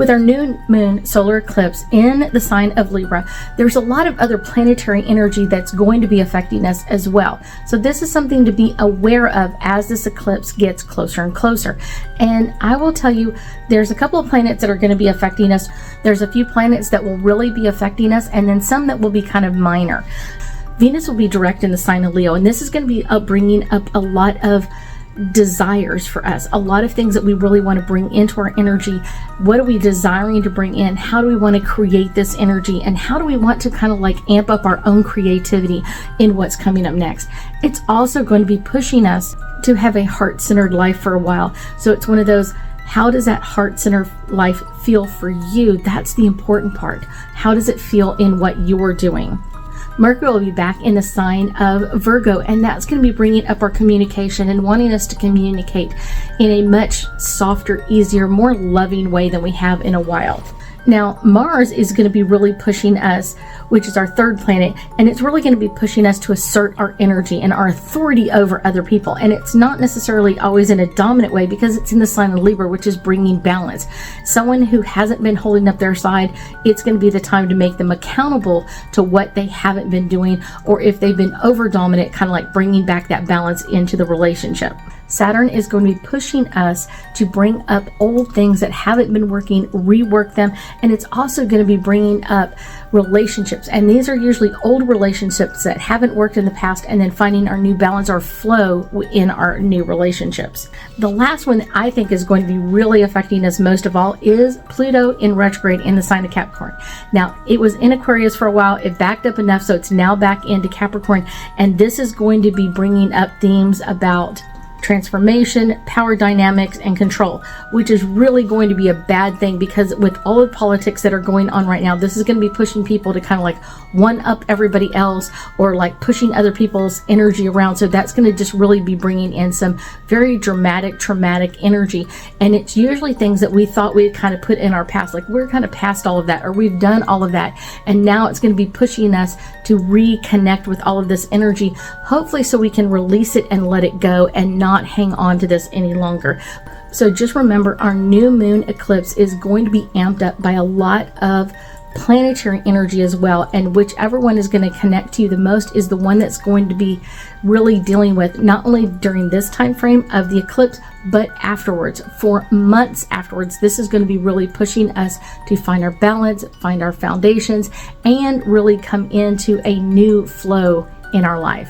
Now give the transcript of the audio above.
With our new moon solar eclipse in the sign of Libra, there's a lot of other planetary energy that's going to be affecting us as well. So this is something to be aware of as this eclipse gets closer and closer. And I will tell you, there's a couple of planets that are going to be affecting us. There's a few planets that will really be affecting us, and then some that will be kind of minor. Venus will be direct in the sign of Leo, and this is going to be bringing up a lot of desires for us, a lot of things that we really want to bring into our energy. What are we desiring to bring in? How do we want to create this energy? And how do we want to kind of like amp up our own creativity in what's coming up next? It's also going to be pushing us to have a heart-centered life for a while. So it's one of those, how does that heart-centered life feel for you? That's the important part. How does it feel in what you're doing? Mercury will be back in the sign of Virgo, and that's going to be bringing up our communication and wanting us to communicate in a much softer, easier, more loving way than we have in a while. Now, Mars is going to be really pushing us, which is our third planet, and it's really going to be pushing us to assert our energy and our authority over other people. And it's not necessarily always in a dominant way, because it's in the sign of Libra, which is bringing balance. Someone who hasn't been holding up their side, it's going to be the time to make them accountable to what they haven't been doing, or if they've been over dominant, kind of like bringing back that balance into the relationship. Saturn is going to be pushing us to bring up old things that haven't been working, rework them, and it's also going to be bringing up relationships. And these are usually old relationships that haven't worked in the past, and then finding our new balance or flow in our new relationships. The last one that I think is going to be really affecting us most of all is Pluto in retrograde in the sign of Capricorn. Now, it was in Aquarius for a while. It backed up enough, so it's now back into Capricorn, and this is going to be bringing up themes about transformation, power dynamics, and control, which is really going to be a bad thing, because with all the politics that are going on right now, this is going to be pushing people to kind of like one up everybody else, or like pushing other people's energy around. So that's going to just really be bringing in some very dramatic, traumatic energy. And it's usually things that we thought we had kind of put in our past, like we're kind of past all of that, or we've done all of that, and now it's going to be pushing us to reconnect with all of this energy, hopefully so we can release it and let it go and not hang on to this any longer. So just remember, our new moon eclipse is going to be amped up by a lot of planetary energy as well, and whichever one is going to connect to you the most is the one that's going to be really dealing with, not only during this time frame of the eclipse, but afterwards, for months afterwards. This is going to be really pushing us to find our balance, find our foundations, and really come into a new flow in our life.